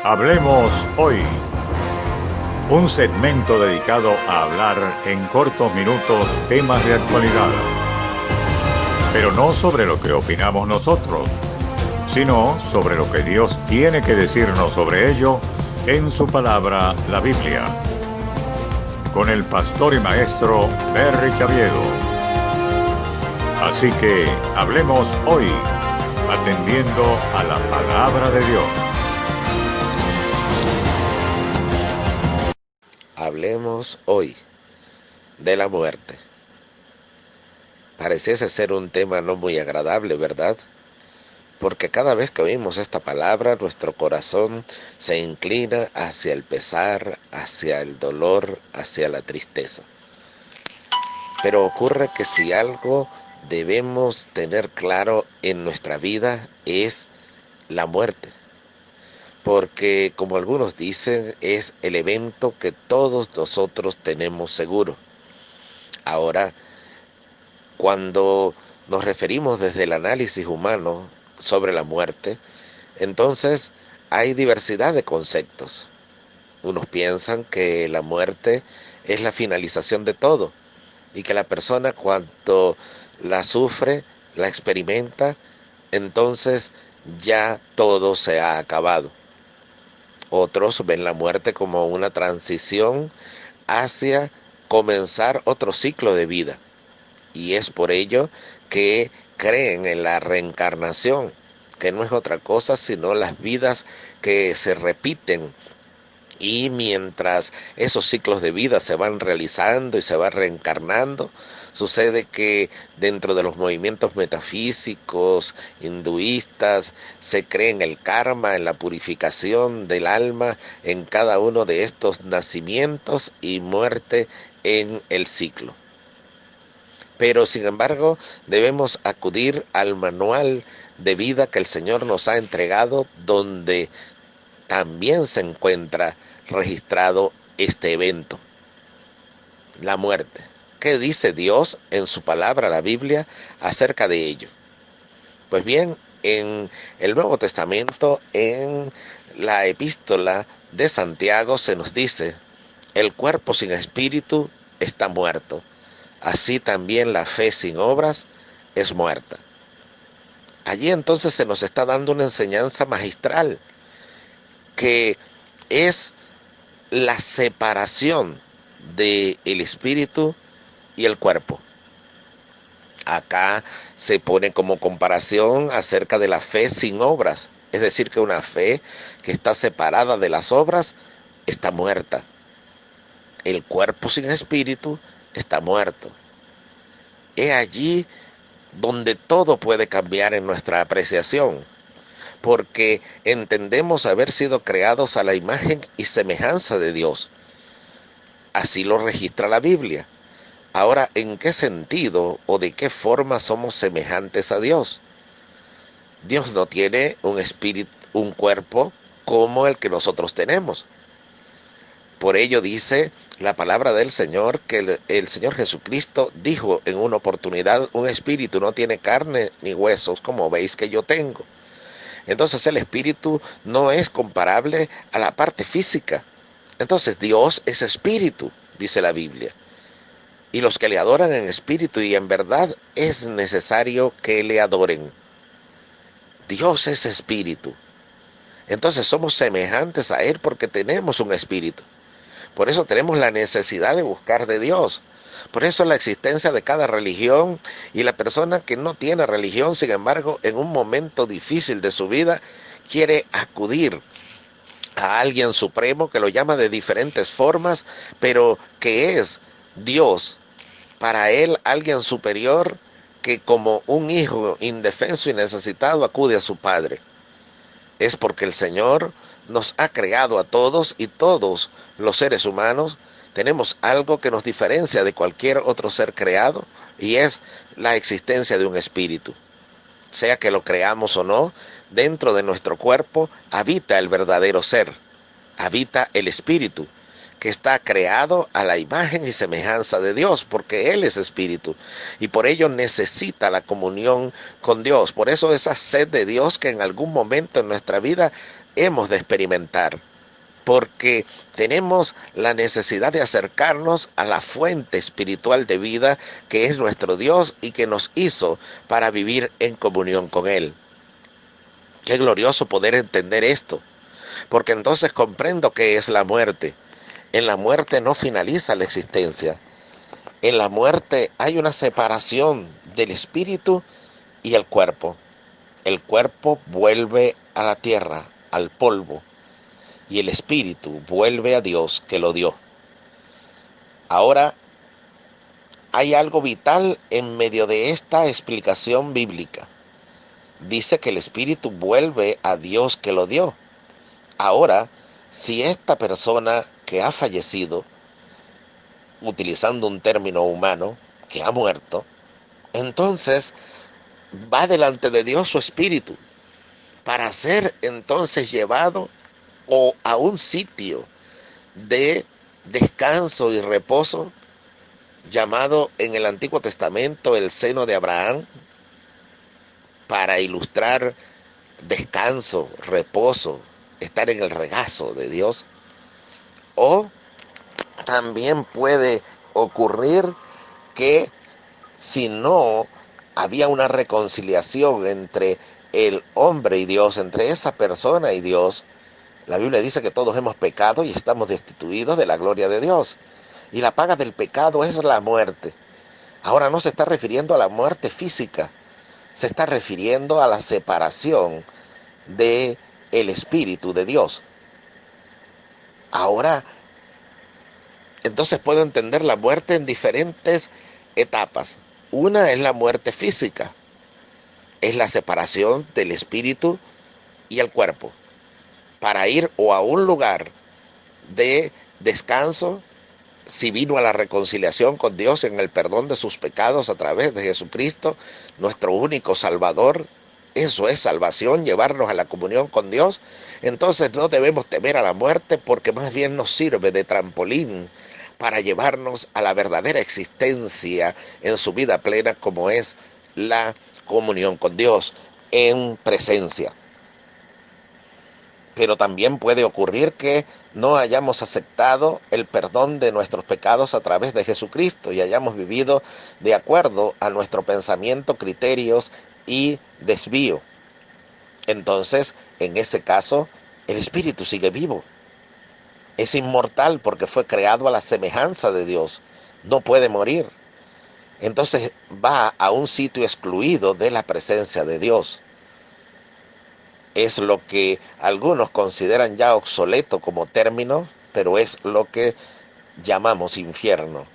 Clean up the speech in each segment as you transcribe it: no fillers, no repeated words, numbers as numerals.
Hablemos hoy, un segmento dedicado a hablar en cortos minutos temas de actualidad, pero no sobre lo que opinamos nosotros, sino sobre lo que Dios tiene que decirnos sobre ello en su palabra, la Biblia, con el pastor y maestro Berry Caviedo. Así que hablemos hoy, atendiendo a la palabra de Dios. Hablemos hoy de la muerte. Pareciese ser un tema no muy agradable, ¿verdad? Porque cada vez que oímos esta palabra, nuestro corazón se inclina hacia el pesar, hacia el dolor, hacia la tristeza. Pero ocurre que si algo debemos tener claro en nuestra vida es la muerte. Porque, como algunos dicen, es el evento que todos nosotros tenemos seguro. Ahora, cuando nos referimos desde el análisis humano sobre la muerte, entonces hay diversidad de conceptos. Unos piensan que la muerte es la finalización de todo y que la persona cuando la sufre, la experimenta, entonces ya todo se ha acabado. Otros ven la muerte como una transición hacia comenzar otro ciclo de vida. Y es por ello que creen en la reencarnación, que no es otra cosa sino las vidas que se repiten. Y mientras esos ciclos de vida se van realizando y se va reencarnando, sucede que dentro de los movimientos metafísicos, hinduistas, se cree en el karma, en la purificación del alma, en cada uno de estos nacimientos y muerte en el ciclo. Pero sin embargo debemos acudir al manual de vida que el Señor nos ha entregado, donde también se encuentra registrado este evento, la muerte. ¿Qué dice Dios en su palabra, la Biblia, acerca de ello? Pues bien, en el Nuevo Testamento, en la epístola de Santiago, se nos dice: el cuerpo sin espíritu está muerto. Así también la fe sin obras es muerta. Allí entonces se nos está dando una enseñanza magistral, que es la separación del espíritu y el cuerpo. Acá se pone como comparación acerca de la fe sin obras, es decir, que una fe que está separada de las obras está muerta. El cuerpo sin espíritu está muerto. Es allí donde todo puede cambiar en nuestra apreciación, porque entendemos haber sido creados a la imagen y semejanza de Dios. Así lo registra la Biblia. Ahora, ¿en qué sentido o de qué forma somos semejantes a Dios? Dios no tiene un espíritu, un cuerpo como el que nosotros tenemos. Por ello dice la palabra del Señor que el Señor Jesucristo dijo en una oportunidad: un espíritu no tiene carne ni huesos como veis que yo tengo. Entonces el espíritu no es comparable a la parte física. Entonces Dios es espíritu, dice la Biblia. Y los que le adoran en espíritu y en verdad es necesario que le adoren. Dios es espíritu. Entonces somos semejantes a Él porque tenemos un espíritu. Por eso tenemos la necesidad de buscar de Dios. Por eso la existencia de cada religión, y la persona que no tiene religión, sin embargo, en un momento difícil de su vida, quiere acudir a alguien supremo que lo llama de diferentes formas, pero que es Dios. Para él, alguien superior que, como un hijo indefenso y necesitado, acude a su padre. Es porque el Señor nos ha creado a todos, y todos los seres humanos tenemos algo que nos diferencia de cualquier otro ser creado, y es la existencia de un espíritu. Sea que lo creamos o no, dentro de nuestro cuerpo habita el verdadero ser, habita el espíritu, que está creado a la imagen y semejanza de Dios, porque Él es espíritu, y por ello necesita la comunión con Dios. Por eso esa sed de Dios que en algún momento en nuestra vida hemos de experimentar, porque tenemos la necesidad de acercarnos a la fuente espiritual de vida que es nuestro Dios y que nos hizo para vivir en comunión con Él. Qué glorioso poder entender esto, porque entonces comprendo qué es la muerte. En la muerte no finaliza la existencia. En la muerte hay una separación del espíritu y el cuerpo. El cuerpo vuelve a la tierra, al polvo, y el espíritu vuelve a Dios que lo dio. Ahora, hay algo vital en medio de esta explicación bíblica. Dice que el espíritu vuelve a Dios que lo dio. Ahora, si esta persona que ha fallecido, utilizando un término humano, que ha muerto, entonces va delante de Dios su espíritu para ser entonces llevado o a un sitio de descanso y reposo llamado en el Antiguo Testamento el seno de Abraham, para ilustrar descanso, reposo, estar en el regazo de Dios. O también puede ocurrir que si no había una reconciliación entre el hombre y Dios, entre esa persona y Dios, la Biblia dice que todos hemos pecado y estamos destituidos de la gloria de Dios. Y la paga del pecado es la muerte. Ahora no se está refiriendo a la muerte física, se está refiriendo a la separación de el Espíritu de Dios. Ahora, entonces puedo entender la muerte en diferentes etapas. Una es la muerte física, es la separación del espíritu y el cuerpo, para ir o a un lugar de descanso, si vino a la reconciliación con Dios en el perdón de sus pecados a través de Jesucristo, nuestro único Salvador. Eso es salvación, llevarnos a la comunión con Dios. Entonces no debemos temer a la muerte, porque más bien nos sirve de trampolín para llevarnos a la verdadera existencia en su vida plena, como es la comunión con Dios en presencia. Pero también puede ocurrir que no hayamos aceptado el perdón de nuestros pecados a través de Jesucristo y hayamos vivido de acuerdo a nuestro pensamiento, criterios y desvío. Entonces, en ese caso, el espíritu sigue vivo. Es inmortal porque fue creado a la semejanza de Dios. No puede morir. Entonces va a un sitio excluido de la presencia de Dios. Es lo que algunos consideran ya obsoleto como término, pero es lo que llamamos infierno.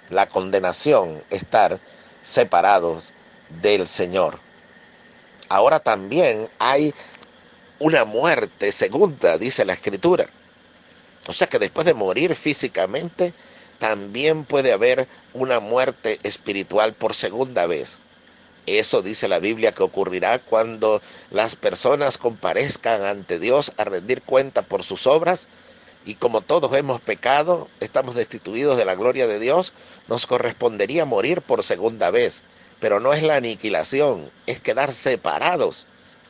La condenación, estar separados del Señor. Ahora también hay una muerte segunda, dice la Escritura. O sea que después de morir físicamente, también puede haber una muerte espiritual por segunda vez. Eso dice la Biblia que ocurrirá cuando las personas comparezcan ante Dios a rendir cuenta por sus obras, y como todos hemos pecado, estamos destituidos de la gloria de Dios, nos correspondería morir por segunda vez. Pero no es la aniquilación, es quedar separados.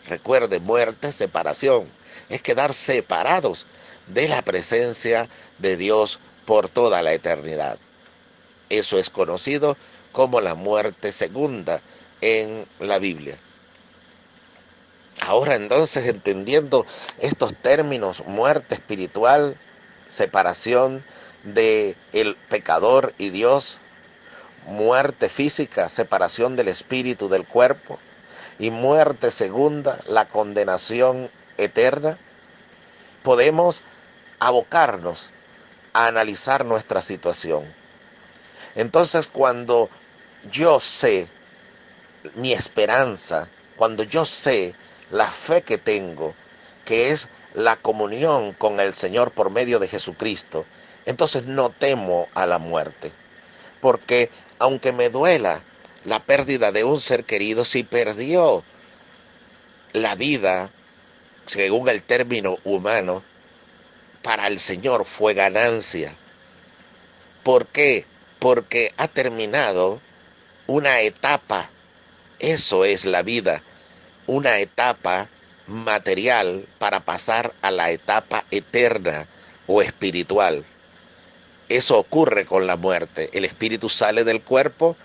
Recuerde, muerte, separación. Es quedar separados de la presencia de Dios por toda la eternidad. Eso es conocido como la muerte segunda en la Biblia. Ahora entonces, entendiendo estos términos, muerte espiritual, separación de el pecador y Dios, muerte física, separación del espíritu del cuerpo, y muerte segunda, la condenación eterna, podemos abocarnos a analizar nuestra situación. Entonces, cuando yo sé mi esperanza, cuando yo sé la fe que tengo, que es la comunión con el Señor por medio de Jesucristo, entonces no temo a la muerte. Porque aunque me duela la pérdida de un ser querido, si perdió la vida, según el término humano, para el Señor fue ganancia. ¿Por qué? Porque ha terminado una etapa. Eso es la vida, una etapa material para pasar a la etapa eterna o espiritual. Eso ocurre con la muerte. El espíritu sale del cuerpo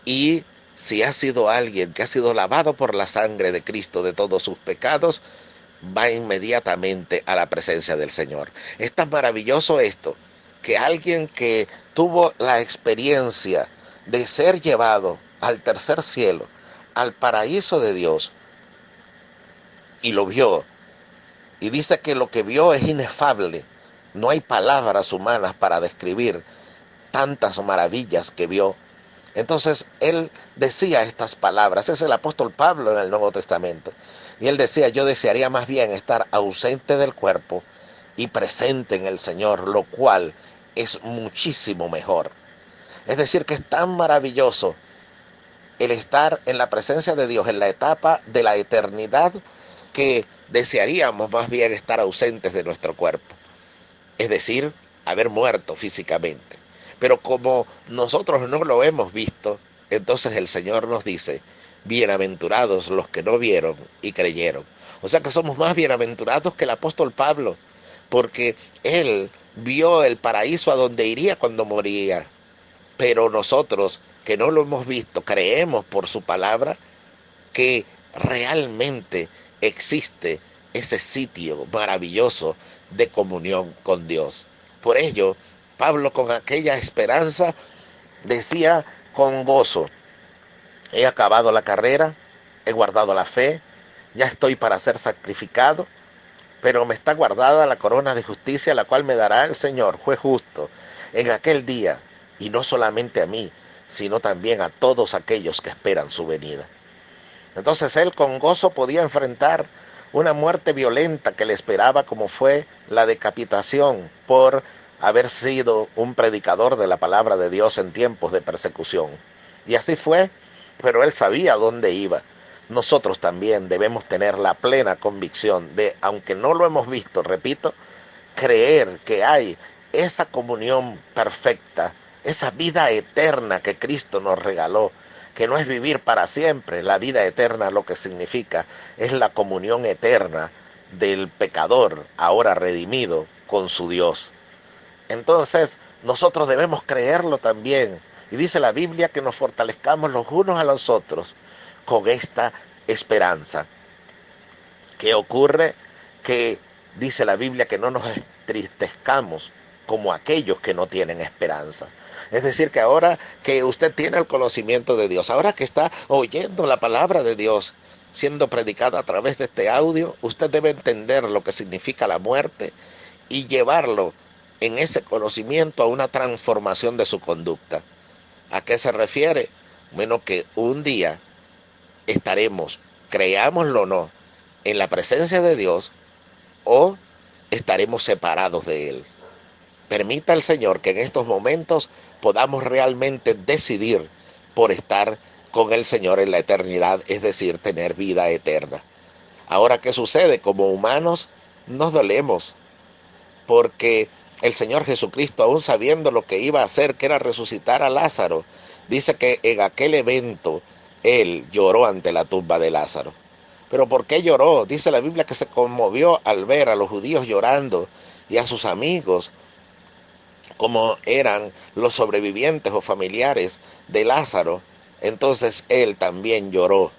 y si ha sido alguien que ha sido lavado por la sangre de Cristo de todos sus pecados, va inmediatamente a la presencia del Señor. Es tan maravilloso esto, que alguien que tuvo la experiencia de ser llevado al tercer cielo, al paraíso de Dios, y lo vio, y dice que lo que vio es inefable. No hay palabras humanas para describir tantas maravillas que vio. Entonces él decía estas palabras, es el apóstol Pablo en el Nuevo Testamento, y él decía: yo desearía más bien estar ausente del cuerpo y presente en el Señor, lo cual es muchísimo mejor. Es decir, que es tan maravilloso el estar en la presencia de Dios en la etapa de la eternidad, que desearíamos más bien estar ausentes de nuestro cuerpo, es decir, haber muerto físicamente. Pero como nosotros no lo hemos visto, entonces el Señor nos dice: bienaventurados los que no vieron y creyeron. O sea que somos más bienaventurados que el apóstol Pablo, porque él vio el paraíso a donde iría cuando moría. Pero nosotros, que no lo hemos visto, creemos por su palabra que realmente existe ese sitio maravilloso de comunión con Dios. Por ello, Pablo, con aquella esperanza, decía con gozo: he acabado la carrera, he guardado la fe, ya estoy para ser sacrificado, pero me está guardada la corona de justicia, la cual me dará el Señor, juez justo, en aquel día, y no solamente a mí, sino también a todos aquellos que esperan su venida. Entonces él con gozo podía enfrentar una muerte violenta que le esperaba, como fue la decapitación por haber sido un predicador de la palabra de Dios en tiempos de persecución. Y así fue, pero él sabía dónde iba. Nosotros también debemos tener la plena convicción de, aunque no lo hemos visto, repito, creer que hay esa comunión perfecta, esa vida eterna que Cristo nos regaló, que no es vivir para siempre. La vida eterna lo que significa es la comunión eterna del pecador ahora redimido con su Dios. Entonces nosotros debemos creerlo también. Y dice la Biblia que nos fortalezcamos los unos a los otros con esta esperanza. ¿Qué ocurre? Que dice la Biblia que no nos entristezcamos como aquellos que no tienen esperanza. Es decir, que ahora que usted tiene el conocimiento de Dios, ahora que está oyendo la palabra de Dios siendo predicada a través de este audio, usted debe entender lo que significa la muerte y llevarlo en ese conocimiento a una transformación de su conducta. ¿A qué se refiere? Bueno, que un día estaremos, creámoslo o no, en la presencia de Dios, o estaremos separados de Él. Permita al Señor que en estos momentos podamos realmente decidir por estar con el Señor en la eternidad, es decir, tener vida eterna. Ahora, ¿qué sucede? Como humanos nos dolemos, porque el Señor Jesucristo, aún sabiendo lo que iba a hacer, que era resucitar a Lázaro, dice que en aquel evento Él lloró ante la tumba de Lázaro. ¿Pero por qué lloró? Dice la Biblia que se conmovió al ver a los judíos llorando y a sus amigos, como eran los sobrevivientes o familiares de Lázaro. Entonces él también lloró,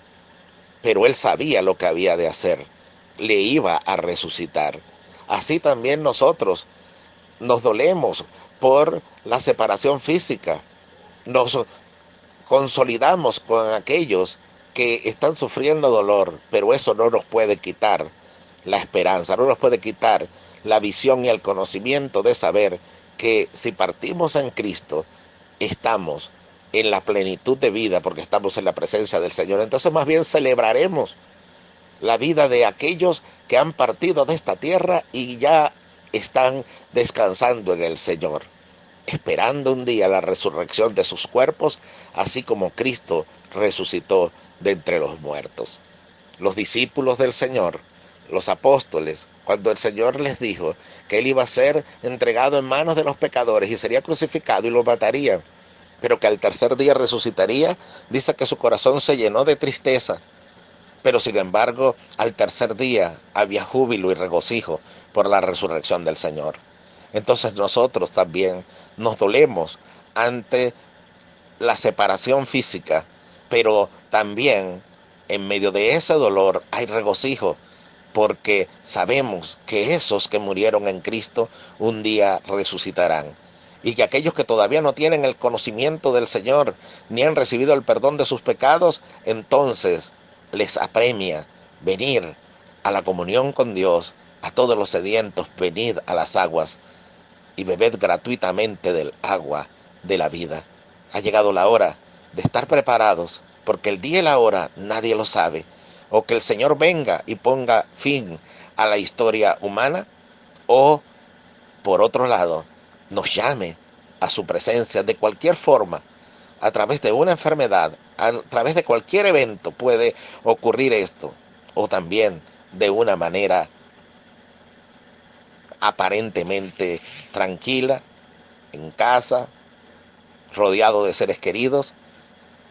pero él sabía lo que había de hacer, le iba a resucitar. Así también nosotros nos dolemos por la separación física, nos consolidamos con aquellos que están sufriendo dolor, pero eso no nos puede quitar la esperanza, no nos puede quitar la visión y el conocimiento de saber que si partimos en Cristo, estamos en la plenitud de vida porque estamos en la presencia del Señor. Entonces más bien celebraremos la vida de aquellos que han partido de esta tierra y ya están descansando en el Señor, esperando un día la resurrección de sus cuerpos, así como Cristo resucitó de entre los muertos. Los discípulos del Señor, los apóstoles, cuando el Señor les dijo que Él iba a ser entregado en manos de los pecadores y sería crucificado y lo matarían, pero que al tercer día resucitaría, dice que su corazón se llenó de tristeza, Pero sin embargo, al tercer día había júbilo y regocijo por la resurrección del Señor. Entonces nosotros también nos dolemos ante la separación física, pero también en medio de ese dolor hay regocijo, porque sabemos que esos que murieron en Cristo un día resucitarán. Y que aquellos que todavía no tienen el conocimiento del Señor, ni han recibido el perdón de sus pecados, entonces les apremia venir a la comunión con Dios. A todos los sedientos, venid a las aguas y bebed gratuitamente del agua de la vida. Ha llegado la hora de estar preparados, porque el día y la hora nadie lo sabe. O que el Señor venga y ponga fin a la historia humana, o, por otro lado, nos llame a su presencia de cualquier forma, a través de una enfermedad, a través de cualquier evento puede ocurrir esto, o también de una manera aparentemente tranquila, en casa, rodeado de seres queridos,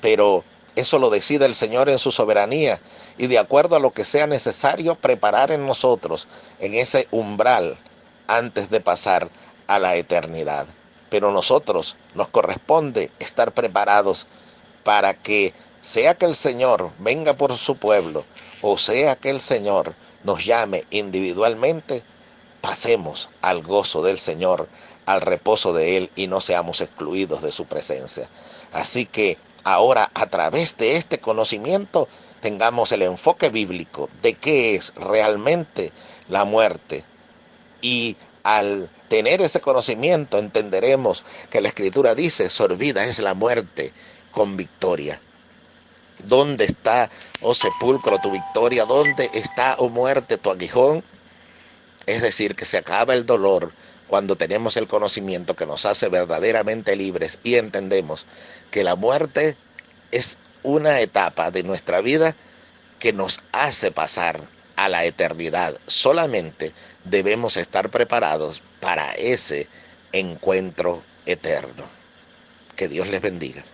pero eso lo decide el Señor en su soberanía y de acuerdo a lo que sea necesario preparar en nosotros, en ese umbral, antes de pasar a la eternidad. Pero nosotros nos corresponde estar preparados para que sea que el Señor venga por su pueblo o sea que el Señor nos llame individualmente, pasemos al gozo del Señor, al reposo de Él y no seamos excluidos de su presencia. Así que ahora, a través de este conocimiento, tengamos el enfoque bíblico de qué es realmente la muerte. Y al tener ese conocimiento entenderemos que la Escritura dice, sorbida es la muerte con victoria. ¿Dónde está, oh sepulcro, tu victoria? ¿Dónde está, oh muerte, tu aguijón? Es decir, que se acaba el dolor cuando tenemos el conocimiento que nos hace verdaderamente libres y entendemos que la muerte es una etapa de nuestra vida que nos hace pasar a la eternidad. Solamente debemos estar preparados para ese encuentro eterno. Que Dios les bendiga.